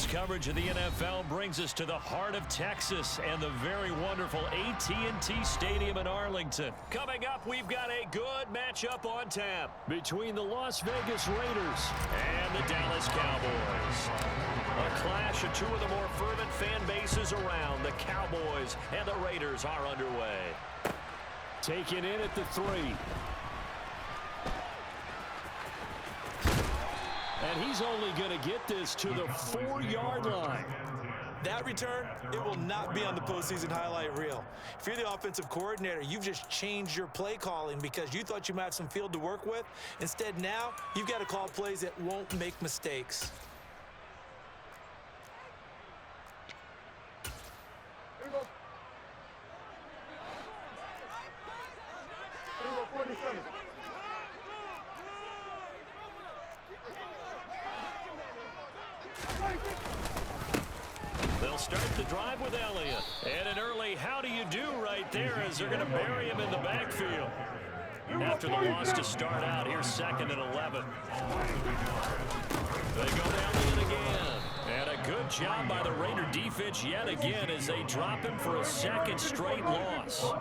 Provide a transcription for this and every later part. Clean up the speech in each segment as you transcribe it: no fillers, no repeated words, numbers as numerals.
Madden's coverage of the NFL brings us to the heart of Texas and the very wonderful AT&T Stadium in Arlington. Coming up, we've got a good matchup on tap between the Las Vegas Raiders and the Dallas Cowboys. A clash of two of the more fervent fan bases around. The Cowboys and the Raiders are underway. Taken in at the 3. And he's only going to get this to the 4-yard line. That return, it will not be on the postseason highlight reel. If you're the offensive coordinator, you've just changed your play calling because you thought you might have some field to work with. Instead, now, you've got to call plays that won't make mistakes. Here we go. Here we go, 47. They'll start the drive with Elliott. And an early how do you do right there as they're going to bury him in the backfield. After the loss to start out, here's 2nd and 11. They go to Elliott again. And a good job by the Raider defense yet again as they drop him for a 2nd straight loss.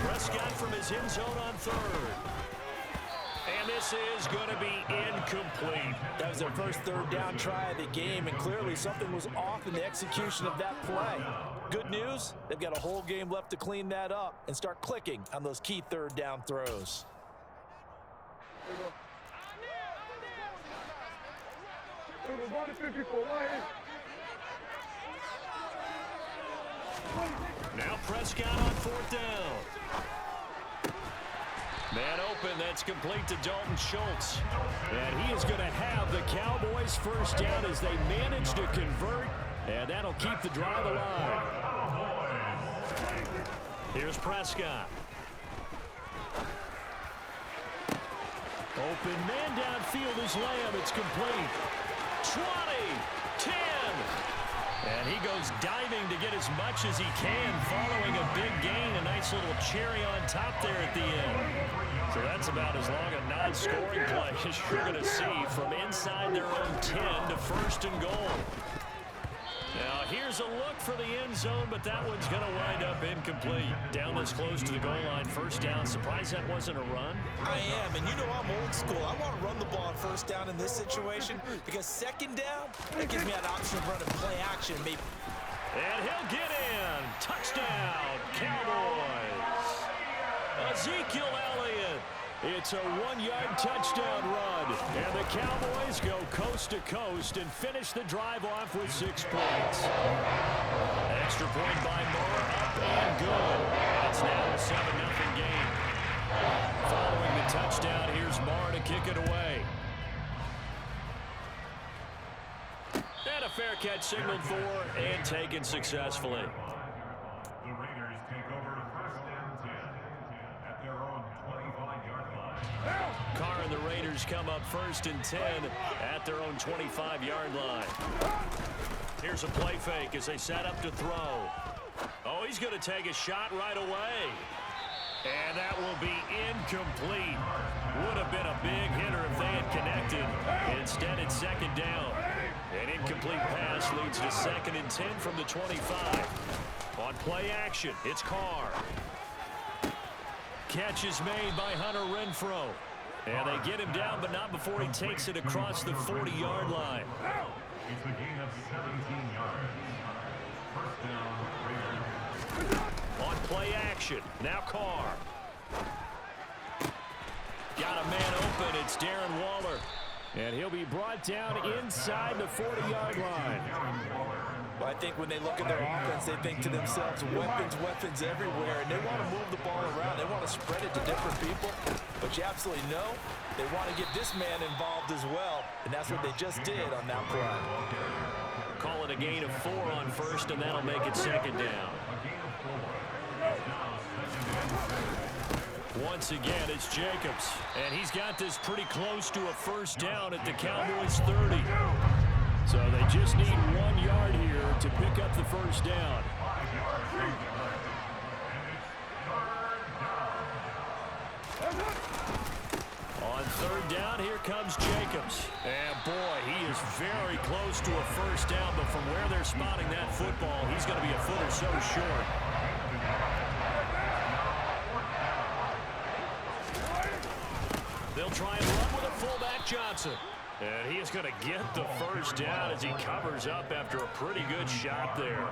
Prescott from his end zone on 3rd. And this is going to be incomplete. That was their first 3rd down try of the game, and clearly something was off in the execution of that play. Good news, they've got a whole game left to clean that up and start clicking on those key 3rd down throws. Here we go. Here we go, 154, right here. Now Prescott on 4th down. Man open, that's complete to Dalton Schultz. And he is going to have the Cowboys' first down as they manage to convert. And that'll keep the drive alive. Here's Prescott. Open man downfield is Lamb. It's complete. 20, 10. And he goes diving to get as much as he can following a big gain. A nice little cherry on top there at the end. So that's about as long a non-scoring play as you're going to see from inside their own 10 to 1st and goal. Now here's a look for the end zone, but that one's going to wind up incomplete. Down this close to the goal line, 1st down. Surprised that wasn't a run? I am, and you know I'm old school. I want to run the ball on 1st down in this situation because 2nd down, that gives me an option of running play action. Maybe. And he'll get in. Touchdown, Cowboys. Ezekiel Elliott. It's a 1-yard touchdown run. And the Cowboys go coast to coast and finish the drive off with 6 points. Extra point by Moore, up and good. And it's now a 7-0 game. Following the touchdown, here's Moore to kick it away. And a fair catch signaled for and taken successfully. The Raiders take over 1st and 10 at their own 25-yard line. Carr and the Raiders come up 1st and 10 at their own 25-yard line. Here's a play fake as they set up to throw. Oh, he's going to take a shot right away. And that will be incomplete. Would have been a big hitter if they had connected. Instead, it's 2nd down. An incomplete pass leads to 2nd and 10 from the 25. On play action, it's Carr. Catch is made by Hunter Renfrow. And they get him down, but not before he takes it across the 40-yard line. It's a gain of 17 yards. 1st down, Raiders. On play action, now Carr. Got a man open, it's Darren Waller. And he'll be brought down inside the 40-yard line. Well, I think when they look at their offense, they think to themselves, weapons everywhere, and they want to move the ball around. They want to spread it to different people. But you absolutely know they want to get this man involved as well, and that's what they just did on that play. Call it a gain of 4 on 1st, and that'll make it 2nd down. Once again, it's Jacobs, and he's got this pretty close to a 1st down at the Cowboys' 30. So they just need 1 yard here to pick up the 1st down. On 3rd third down. Here comes Jacobs. And, boy, he is very close to a first down, but from where they're spotting that football, he's going to be a foot or so short. They'll try and run with a fullback, Johnson. And he is going to get the first down as he covers up after a pretty good shot there.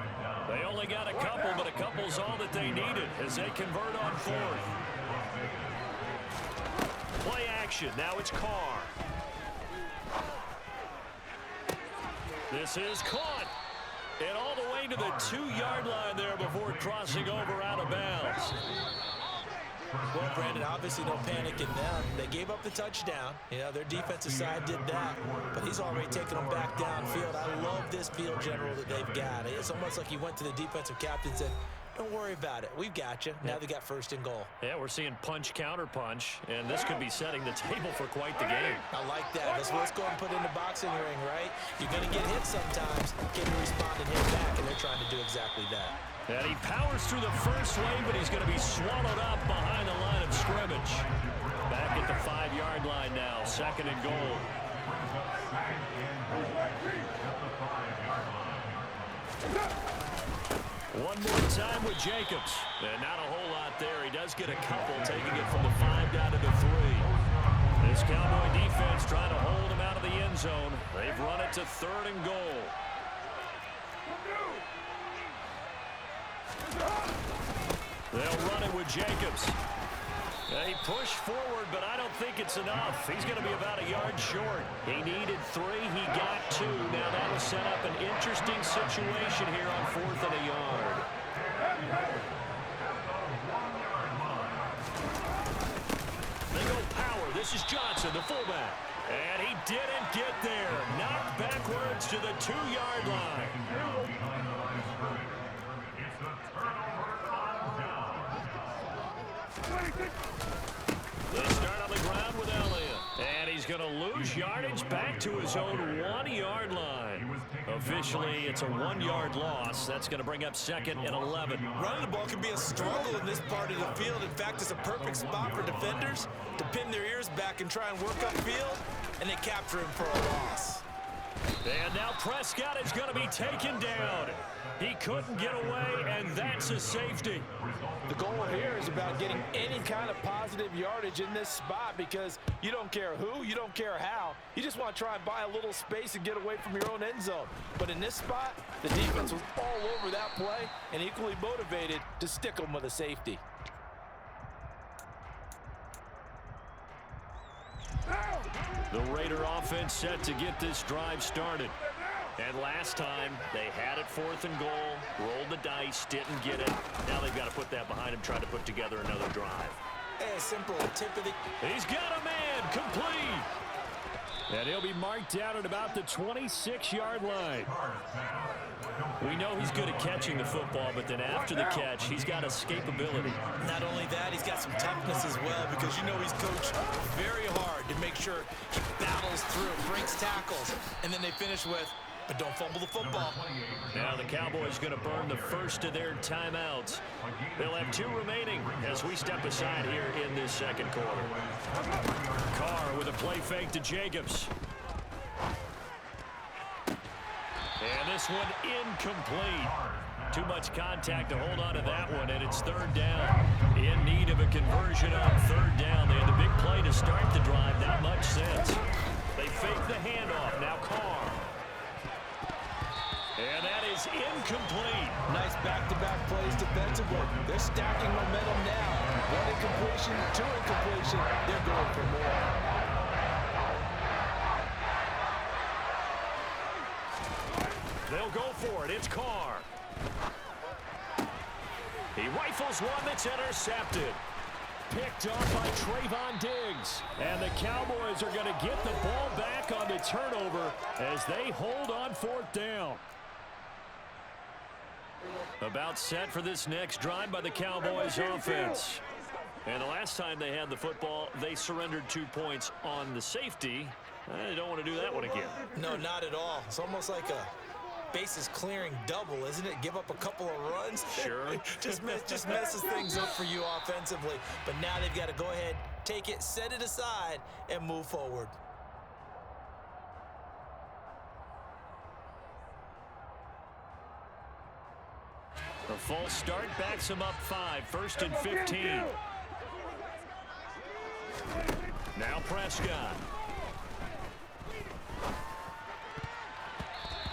They only got a couple, but a couple's all that they needed as they convert on fourth. Play action. Now it's Carr. This is caught. And all the way to the 2-yard line there before crossing over out of bounds. Well, Brandon, obviously no panic in them. They gave up the touchdown. You know, their defensive side did that. But he's already taken them back downfield. I love this field general that they've got. It's almost like he went to the defensive captain and said, don't worry about it. We've got you. Now they got first and goal. Yeah, we're seeing punch, counter punch, and this could be setting the table for quite the game. I like that. Let's go and put it in the boxing ring, right? You're going to get hit sometimes. Can you respond and hit back? And they're trying to do exactly that. And he powers through the first wave, but he's going to be swallowed up behind the line of scrimmage. Back at the 5-yard line now, second and goal. One more time with Jacobs. And not a whole lot there. He does get a couple, taking it from the 5 down to the 3. This Cowboy defense trying to hold him out of the end zone. They've run it to third and goal. They'll run it with Jacobs. He pushed forward, but I don't think it's enough. He's going to be about a yard short. He needed 3. He got 2. Now that'll set up an interesting situation here on 4th and a yard. They go power. This is Johnson, the fullback. And he didn't get there. Knocked backwards to the 2-yard line. They start on the ground with Elliott. And he's going to lose yardage back to his own 1-yard line. Officially, it's a 1-yard loss. That's going to bring up second and 11. Running the ball can be a struggle in this part of the field. In fact, it's a perfect spot for defenders to pin their ears back and try and work upfield, and they capture him for a loss. And now Prescott is going to be taken down. He couldn't get away, and that's a safety. The goal here is about getting any kind of positive yardage in this spot because you don't care who, you don't care how. You just want to try and buy a little space and get away from your own end zone. But in this spot, the defense was all over that play and equally motivated to stick them with a safety. The Raider offense set to get this drive started. And last time, they had it 4th and goal, rolled the dice, didn't get it. Now they've got to put that behind him, try to put together another drive. Hey, simple tip of the... He's got a man, complete. And he'll be marked down at about the 26-yard line. We know he's good at catching the football, but then after the catch, he's got escapability. Not only that, he's got some toughness as well because you know he's coached very hard to make sure he battles through, breaks tackles, and then they finish with, but don't fumble the football. Now the Cowboys going to burn the first of their timeouts. They'll have 2 remaining as we step aside here in this second quarter. Carr with a play fake to Jacobs. And this one incomplete. Too much contact to hold on to that one, and it's 3rd down. In need of a conversion on 3rd down. They had the big play to start the drive, not much sense. They fake the handoff, now Carr. And that is incomplete. Nice back-to-back plays defensively. They're stacking momentum now. 1 incompletion, 2 incompletion. They're going for more. They'll go for it. It's Carr. He rifles one that's intercepted. Picked off by Trayvon Diggs. And the Cowboys are going to get the ball back on the turnover as they hold on 4th down. About set for this next drive by the Cowboys offense. And the last time they had the football, they surrendered 2 points on the safety. They don't want to do that one again. No, not at all. It's almost like a bases clearing double, isn't it? Give up a couple of runs. Sure. just messes things up for you offensively. But now they've got to go ahead, take it, set it aside, and move forward. A false start backs him up 5, 1st and 15. Now Prescott.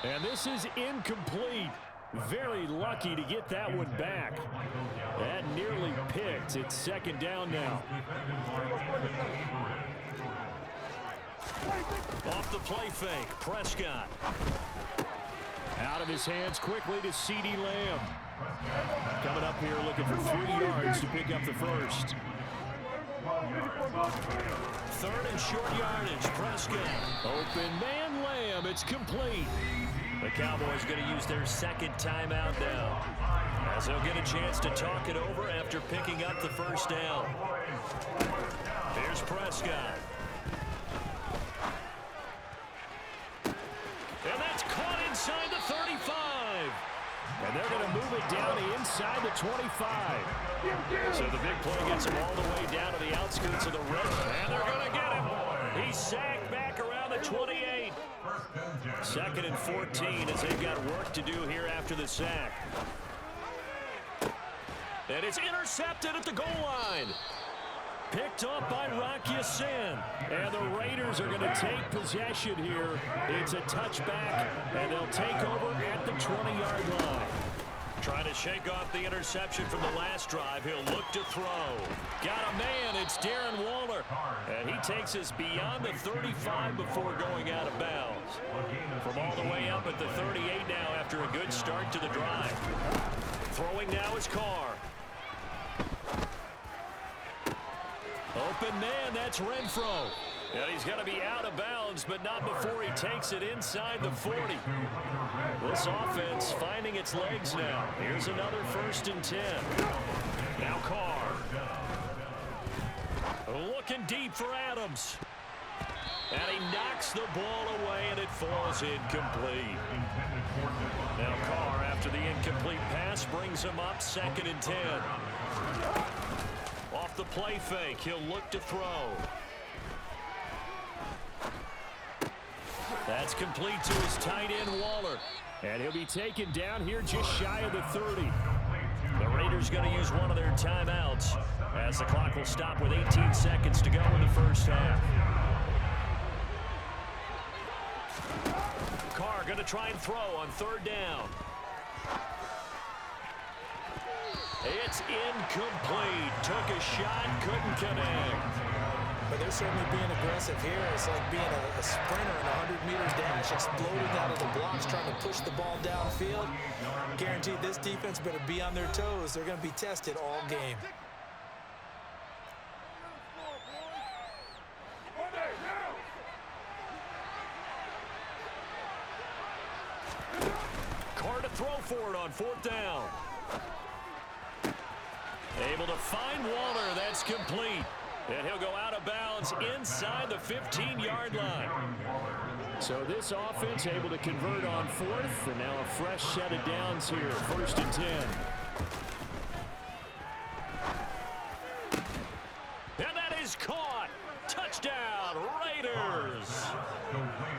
And this is incomplete. Very lucky to get that one back. That nearly picked. It's 2nd down now. Off the play fake, Prescott. Out of his hands quickly to CeeDee Lamb. Coming up here looking for 3 yards to pick up the first. 3rd and short yardage, Prescott. Open man Lamb, it's complete. The Cowboys going to use their 2nd timeout now, as they'll get a chance to talk it over after picking up the first down. Here's Prescott. And that's caught inside the 35. And they're going to move it down to inside the 25. So the big play gets him all the way down to the outskirts of the red. And they're going to get him. He's sacked back around the 28. 2nd and 14 as they've got work to do here after the sack. And it's intercepted at the goal line. Picked up by Rock Ya-Sin. And the Raiders are going to take possession here. It's a touchback, and they'll take over at the 20-yard line. Trying to shake off the interception from the last drive. He'll look to throw. Got a man. It's Darren Waller. And he takes us beyond the 35 before going out of bounds. From all the way up at the 38 now after a good start to the drive. Throwing now is Carr. Open man, that's Renfro. And he's going to be out of bounds, but not before he takes it inside the 40. This offense finding its legs now. Here's another 1st and 10. Now Carr. Looking deep for Adams. And he knocks the ball away, and it falls incomplete. Now Carr, after the incomplete pass, brings him up 2nd and 10. Off the play fake, he'll look to throw. That's complete to his tight end, Waller. And he'll be taken down here just shy of the 30. The Raiders going to use one of their timeouts as the clock will stop with 18 seconds to go in the first half. Carr going to try and throw on 3rd down. It's incomplete. Took a shot, couldn't connect. But they're certainly being aggressive here. It's like being a sprinter in a 100 meters dash, exploding out of the blocks, trying to push the ball downfield. Guaranteed this defense better be on their toes. They're going to be tested all game. Carr to throw for it on 4th down. Able to find Waller. That's complete. And he'll go out of bounds inside the 15-yard line. So this offense able to convert on 4th. And now a fresh set of downs here. 1st and 10. And that is caught. Touchdown, Raiders.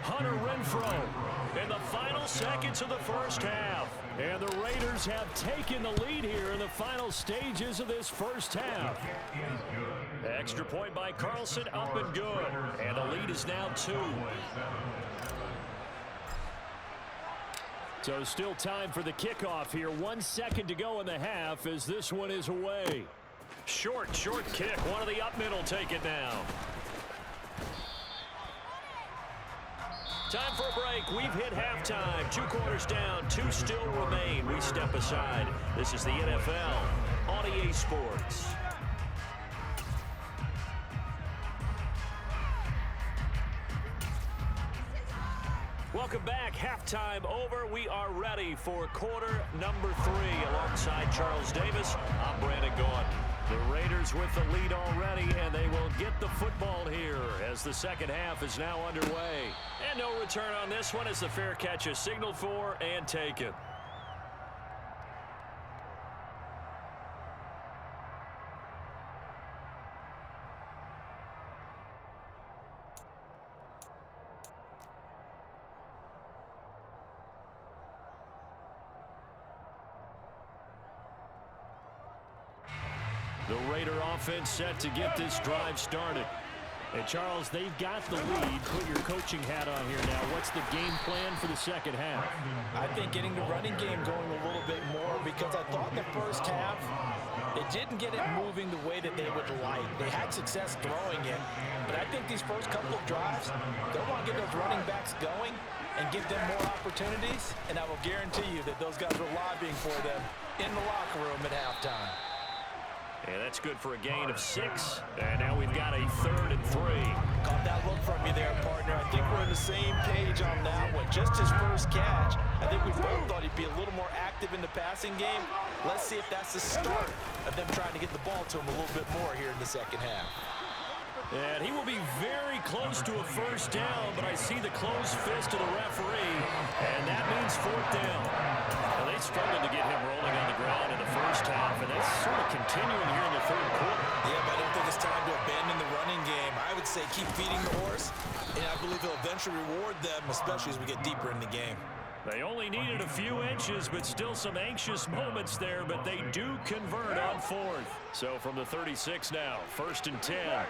Hunter Renfro in the final seconds of the first half. And the Raiders have taken the lead here in the final stages of this first half. Extra point by Carlson, up and good. And the lead is now 2. So still time for the kickoff here. 1 second to go in the half as this one is away. Short kick. One of the up middle take it now. Time for a break. We've hit halftime. 2 quarters down. 2 still remain. We step aside. This is the NFL on EA Sports. Welcome back. Halftime over. We are ready for quarter number 3. Alongside Charles Davis, I'm Brandon Gaudin. The Raiders with the lead already, and they will get the football here as the second half is now underway. And no return on this one as the fair catch is signaled for and taken. The Raider offense set to get this drive started. And Charles, they've got the lead. Put your coaching hat on here now. What's the game plan for the second half? I think getting the running game going a little bit more, because I thought the first half, they didn't get it moving the way that they would like. They had success throwing it, but I think these first couple of drives, they'll want to get those running backs going and give them more opportunities, and I will guarantee you that those guys were lobbying for them in the locker room at halftime. And that's good for a gain of 6. And now we've got a 3rd and 3. Caught that look from you there, partner. I think we're on the same page on that one. Just his first catch, I think we both thought he'd be a little more active in the passing game. Let's see if that's the start of them trying to get the ball to him a little bit more here in the second half. And he will be very close to a first down, but I see the closed fist of the referee, and that means 4th down. Well, they struggled to get him rolling on the ground in the first half, and that's sort of continuing here in the 3rd quarter. Yeah, but I don't think it's time to abandon the running game. I would say keep feeding the horse, and I believe he'll eventually reward them, especially as we get deeper in the game. They only needed a few inches, but still some anxious moments there, but they do convert on 4th. So from the 36 now, 1st and 10.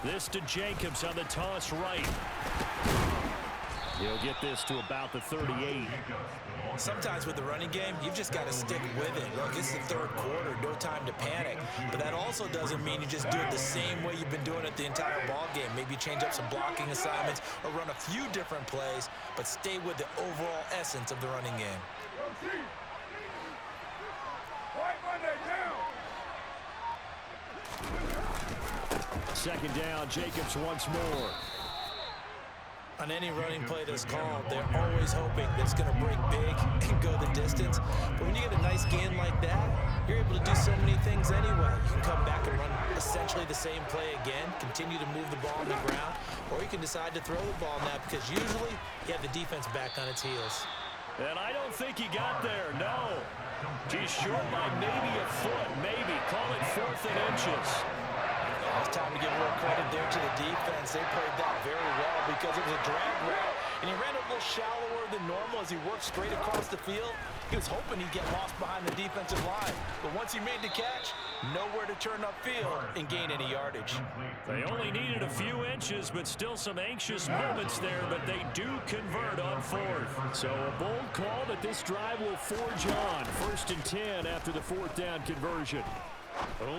This to Jacobs on the toss right. He'll get this to about the 38. Sometimes with the running game, you've just got to stick with it. Look, it's the 3rd quarter, no time to panic. But that also doesn't mean you just do it the same way you've been doing it the entire ball game. Maybe change up some blocking assignments or run a few different plays, but stay with the overall essence of the running game. Second down, Jacobs once more. On any running play that's called, they're always hoping that it's going to break big and go the distance. But when you get a nice gain like that, you're able to do so many things anyway. You can come back and run essentially the same play again, continue to move the ball on the ground, or you can decide to throw the ball now because usually you have the defense back on its heels. And I don't think he got there, no. He's short by maybe a foot, maybe. Call it 4th and inches. It's time to give real credit there to the defense. They played that very well because it was a drag route, and he ran a little shallower than normal as he worked straight across the field. He was hoping he'd get lost behind the defensive line, but once he made the catch, nowhere to turn upfield and gain any yardage. They only needed a few inches, but still some anxious moments there, but they do convert on 4th. So a bold call that this drive will forge on. 1st and 10 after the 4th down conversion.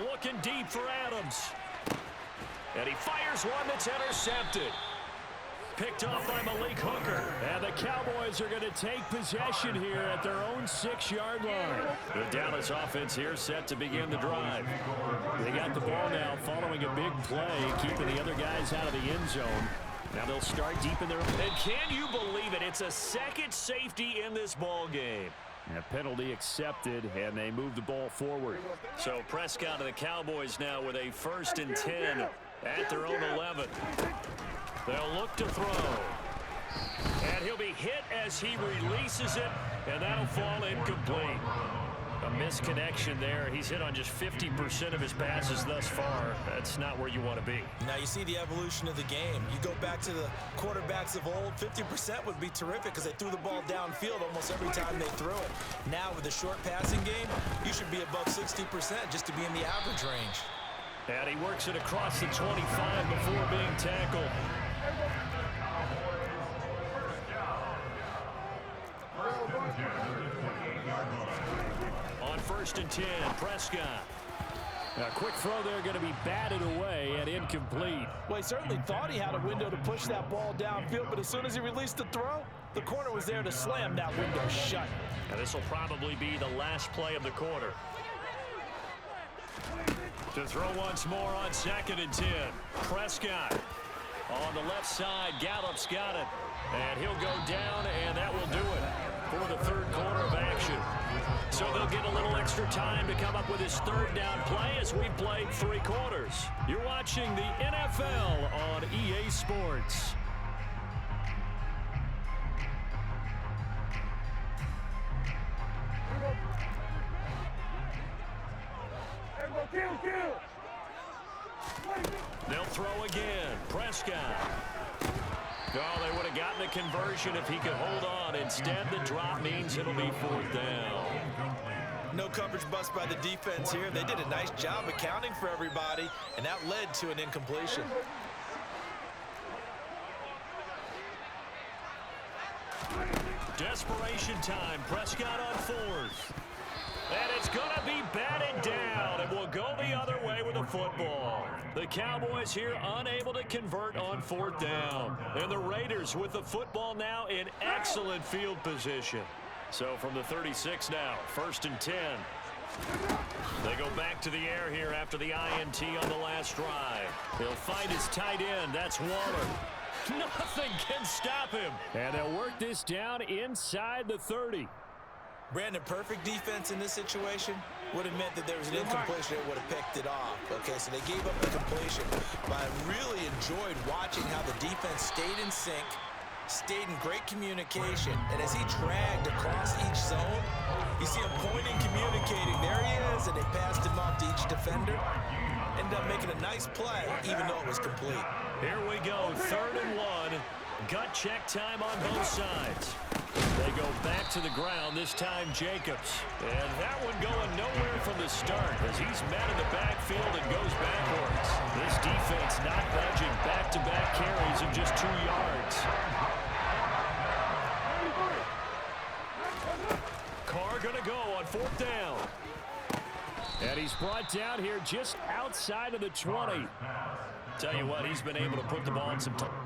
Looking deep for Adams. And he fires one that's intercepted. Picked off by Malik Hooker. And the Cowboys are going to take possession here at their own 6-yard line. The Dallas offense here set to begin the drive. They got the ball now following a big play, keeping the other guys out of the end zone. Now they'll start deep in their... And can you believe it? It's a second safety in this ball game. A penalty accepted, and they move the ball forward. So Prescott and the Cowboys now with a 1st and 10 at their own 11. They'll look to throw. And he'll be hit as he releases it, and that'll fall incomplete. A misconnection there. He's hit on just 50% of his passes thus far. That's not where you want to be. Now you see the evolution of the game. You go back to the quarterbacks of old, 50% would be terrific because they threw the ball downfield almost every time they threw it. Now with the short passing game, you should be above 60% just to be in the average range. And he works it across the 25 before being tackled. On 1st and 10, Prescott. A quick throw there going to be batted away and incomplete. Well, he certainly thought he had a window to push that ball downfield, but as soon as he released the throw, the corner was there to slam that window shut. And this will probably be the last play of the quarter. To throw once more on 2nd and 10. Prescott on the left side. Gallup's got it. And he'll go down, and that will do it for the 3rd quarter of action. So they'll get a little extra time to come up with his 3rd down play as we've played 3 quarters. You're watching the NFL on EA Sports. They'll throw again. Prescott. Oh, they would have gotten the conversion if he could hold on. Instead, the drop means it'll be 4th down. No coverage bust by the defense here. They did a nice job accounting for everybody, and that led to an incompletion. Desperation time. Prescott on fourth. And it's going to be batted down, and will go the other way with the football. The Cowboys here unable to convert on fourth down. And the Raiders with the football now in excellent field position. So from the 36 now, 1st and 10. They go back to the air here after the INT on the last drive. He'll find his tight end. That's Waller. Nothing can stop him. And they'll work this down inside the 30. Brandon, perfect defense in this situation would have meant that there was an incompletion that would have picked it off. Okay, so they gave up the completion. But I really enjoyed watching how the defense stayed in sync, stayed in great communication, and as he dragged across each zone, you see him pointing, communicating. There he is, and they passed him off to each defender. Ended up making a nice play, even though it was complete. Here we go, 3rd and 1. Gut check time on both sides. They go back to the ground, this time Jacobs. And that one going nowhere from the start as he's met in the backfield and goes backwards. This defense not budging, back-to-back carries of just 2 yards. Carr going to go on 4th down. And he's brought down here just outside of the 20. Tell you what, he's been able to put the ball in some time.